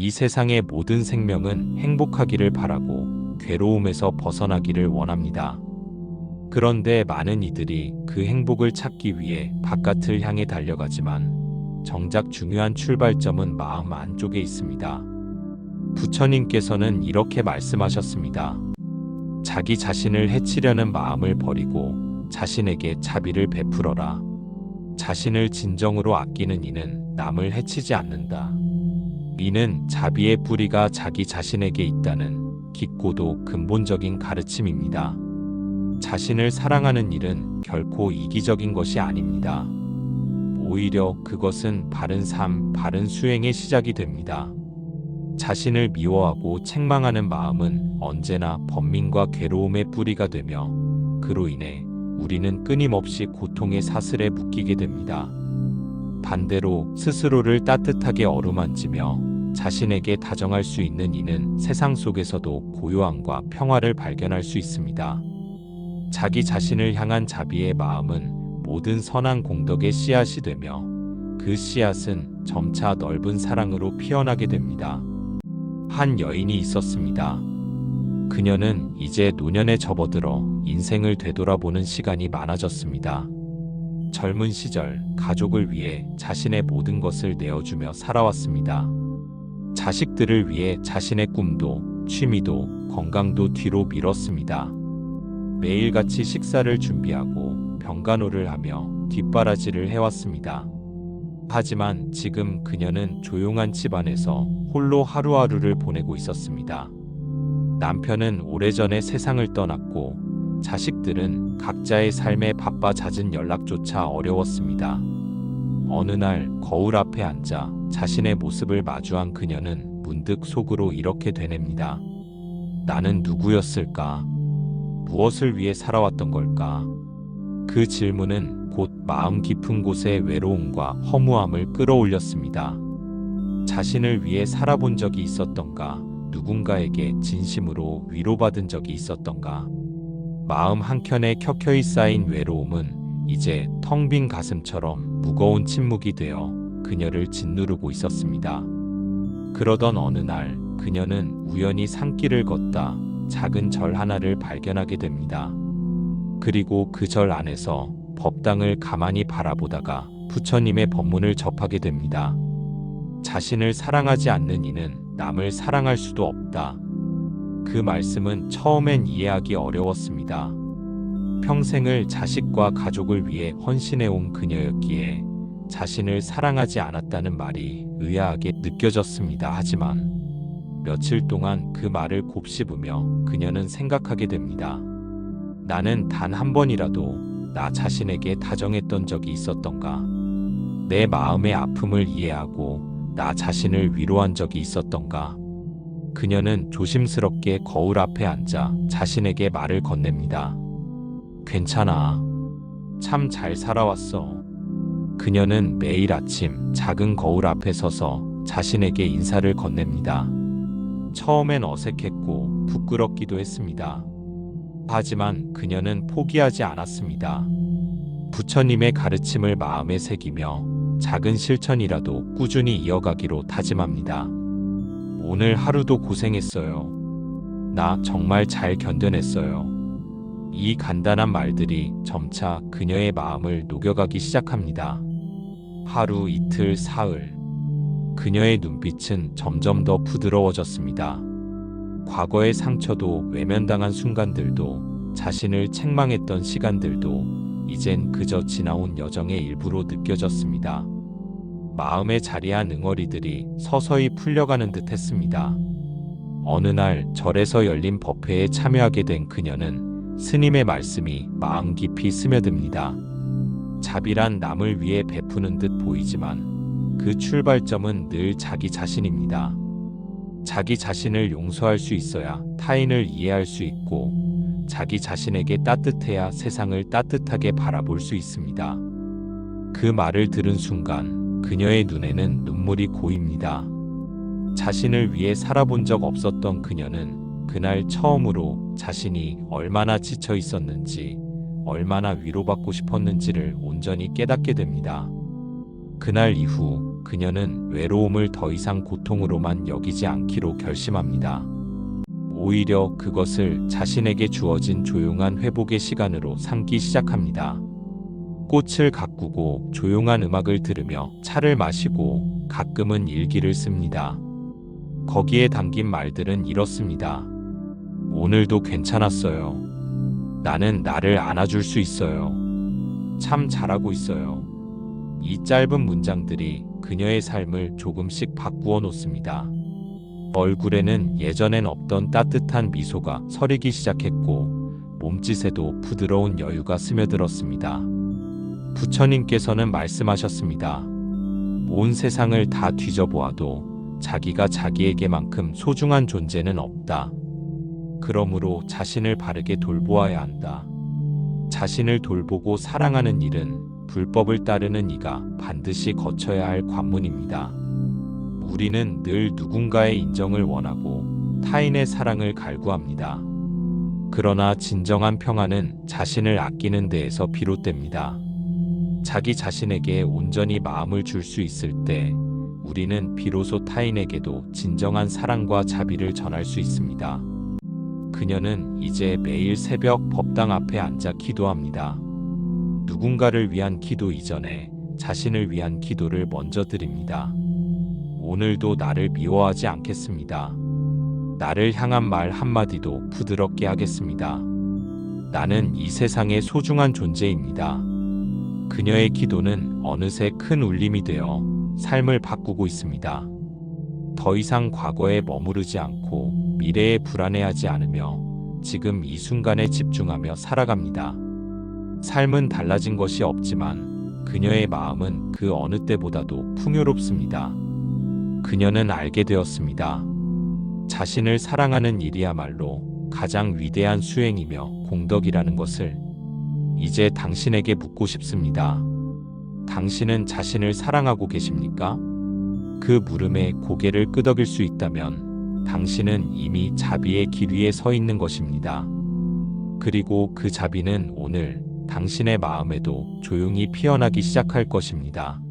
이 세상의 모든 생명은 행복하기를 바라고 괴로움에서 벗어나기를 원합니다. 그런데 많은 이들이 그 행복을 찾기 위해 바깥을 향해 달려가지만 정작 중요한 출발점은 마음 안쪽에 있습니다. 부처님께서는 이렇게 말씀하셨습니다. 자기 자신을 해치려는 마음을 버리고 자신에게 자비를 베풀어라. 자신을 진정으로 아끼는 이는 남을 해치지 않는다. 이는 자비의 뿌리가 자기 자신에게 있다는 깊고도 근본적인 가르침입니다. 자신을 사랑하는 일은 결코 이기적인 것이 아닙니다. 오히려 그것은 바른 삶, 바른 수행의 시작이 됩니다. 자신을 미워하고 책망하는 마음은 언제나 번민과 괴로움의 뿌리가 되며 그로 인해 우리는 끊임없이 고통의 사슬에 묶이게 됩니다. 반대로 스스로를 따뜻하게 어루만지며 자신에게 다정할 수 있는 이는 세상 속에서도 고요함과 평화를 발견할 수 있습니다. 자기 자신을 향한 자비의 마음은 모든 선한 공덕의 씨앗이 되며 그 씨앗은 점차 넓은 사랑으로 피어나게 됩니다. 한 여인이 있었습니다. 그녀는 이제 노년에 접어들어 인생을 되돌아보는 시간이 많아졌습니다. 젊은 시절 가족을 위해 자신의 모든 것을 내어주며 살아왔습니다. 자식들을 위해 자신의 꿈도 취미도 건강도 뒤로 미뤘습니다. 매일같이 식사를 준비하고 병간호를 하며 뒷바라지를 해왔습니다. 하지만 지금 그녀는 조용한 집안에서 홀로 하루하루를 보내고 있었습니다. 남편은 오래전에 세상을 떠났고 자식들은 각자의 삶에 바빠 잦은 연락조차 어려웠습니다. 어느 날 거울 앞에 앉아 자신의 모습을 마주한 그녀는 문득 속으로 이렇게 되뇌입니다. 나는 누구였을까? 무엇을 위해 살아왔던 걸까? 그 질문은 곧 마음 깊은 곳의 외로움과 허무함을 끌어올렸습니다. 자신을 위해 살아본 적이 있었던가? 누군가에게 진심으로 위로받은 적이 있었던가? 마음 한켠에 켜켜이 쌓인 외로움은 이제 텅 빈 가슴처럼 무거운 침묵이 되어 그녀를 짓누르고 있었습니다. 그러던 어느 날 그녀는 우연히 산길을 걷다 작은 절 하나를 발견하게 됩니다. 그리고 그 절 안에서 법당을 가만히 바라보다가 부처님의 법문을 접하게 됩니다. 자신을 사랑하지 않는 이는 남을 사랑할 수도 없다. 그 말씀은 처음엔 이해하기 어려웠습니다. 평생을 자식과 가족을 위해 헌신해온 그녀였기에 자신을 사랑하지 않았다는 말이 의아하게 느껴졌습니다. 하지만 며칠 동안 그 말을 곱씹으며 그녀는 생각하게 됩니다. 나는 단 한 번이라도 나 자신에게 다정했던 적이 있었던가? 내 마음의 아픔을 이해하고 나 자신을 위로한 적이 있었던가? 그녀는 조심스럽게 거울 앞에 앉아 자신에게 말을 건넵니다. 괜찮아. 참 잘 살아왔어. 그녀는 매일 아침 작은 거울 앞에 서서 자신에게 인사를 건넵니다. 처음엔 어색했고 부끄럽기도 했습니다. 하지만 그녀는 포기하지 않았습니다. 부처님의 가르침을 마음에 새기며 작은 실천이라도 꾸준히 이어가기로 다짐합니다. 오늘 하루도 고생했어요. 나 정말 잘 견뎌냈어요. 이 간단한 말들이 점차 그녀의 마음을 녹여가기 시작합니다. 하루, 이틀, 사흘. 그녀의 눈빛은 점점 더 부드러워졌습니다. 과거의 상처도 외면당한 순간들도 자신을 책망했던 시간들도 이젠 그저 지나온 여정의 일부로 느껴졌습니다. 마음에 자리한 응어리들이 서서히 풀려가는 듯 했습니다. 어느 날 절에서 열린 법회에 참여하게 된 그녀는 스님의 말씀이 마음 깊이 스며듭니다. 자비란 남을 위해 베푸는 듯 보이지만 그 출발점은 늘 자기 자신입니다. 자기 자신을 용서할 수 있어야 타인을 이해할 수 있고 자기 자신에게 따뜻해야 세상을 따뜻하게 바라볼 수 있습니다. 그 말을 들은 순간 그녀의 눈에는 눈물이 고입니다. 자신을 위해 살아본 적 없었던 그녀는 그날 처음으로 자신이 얼마나 지쳐 있었는지, 얼마나 위로받고 싶었는지를 온전히 깨닫게 됩니다. 그날 이후 그녀는 외로움을 더 이상 고통으로만 여기지 않기로 결심합니다. 오히려 그것을 자신에게 주어진 조용한 회복의 시간으로 삼기 시작합니다. 꽃을 가꾸고 조용한 음악을 들으며 차를 마시고 가끔은 일기를 씁니다. 거기에 담긴 말들은 이렇습니다. 오늘도 괜찮았어요. 나는 나를 안아줄 수 있어요. 참 잘하고 있어요. 이 짧은 문장들이 그녀의 삶을 조금씩 바꾸어 놓습니다. 얼굴에는 예전엔 없던 따뜻한 미소가 서리기 시작했고 몸짓에도 부드러운 여유가 스며들었습니다. 부처님께서는 말씀하셨습니다. 온 세상을 다 뒤져보아도 자기가 자기에게만큼 소중한 존재는 없다. 그러므로 자신을 바르게 돌보아야 한다. 자신을 돌보고 사랑하는 일은 불법을 따르는 이가 반드시 거쳐야 할 관문입니다. 우리는 늘 누군가의 인정을 원하고 타인의 사랑을 갈구합니다. 그러나 진정한 평안은 자신을 아끼는 데에서 비롯됩니다. 자기 자신에게 온전히 마음을 줄 수 있을 때 우리는 비로소 타인에게도 진정한 사랑과 자비를 전할 수 있습니다. 그녀는 이제 매일 새벽 법당 앞에 앉아 기도합니다. 누군가를 위한 기도 이전에 자신을 위한 기도를 먼저 드립니다. 오늘도 나를 미워하지 않겠습니다. 나를 향한 말 한마디도 부드럽게 하겠습니다. 나는 이 세상의 소중한 존재입니다. 그녀의 기도는 어느새 큰 울림이 되어 삶을 바꾸고 있습니다. 더 이상 과거에 머무르지 않고 미래에 불안해하지 않으며 지금 이 순간에 집중하며 살아갑니다. 삶은 달라진 것이 없지만 그녀의 마음은 그 어느 때보다도 풍요롭습니다. 그녀는 알게 되었습니다. 자신을 사랑하는 일이야말로 가장 위대한 수행이며 공덕이라는 것을. 이제 당신에게 묻고 싶습니다. 당신은 자신을 사랑하고 계십니까? 그 물음에 고개를 끄덕일 수 있다면 당신은 이미 자비의 길 위에 서 있는 것입니다. 그리고 그 자비는 오늘 당신의 마음에도 조용히 피어나기 시작할 것입니다.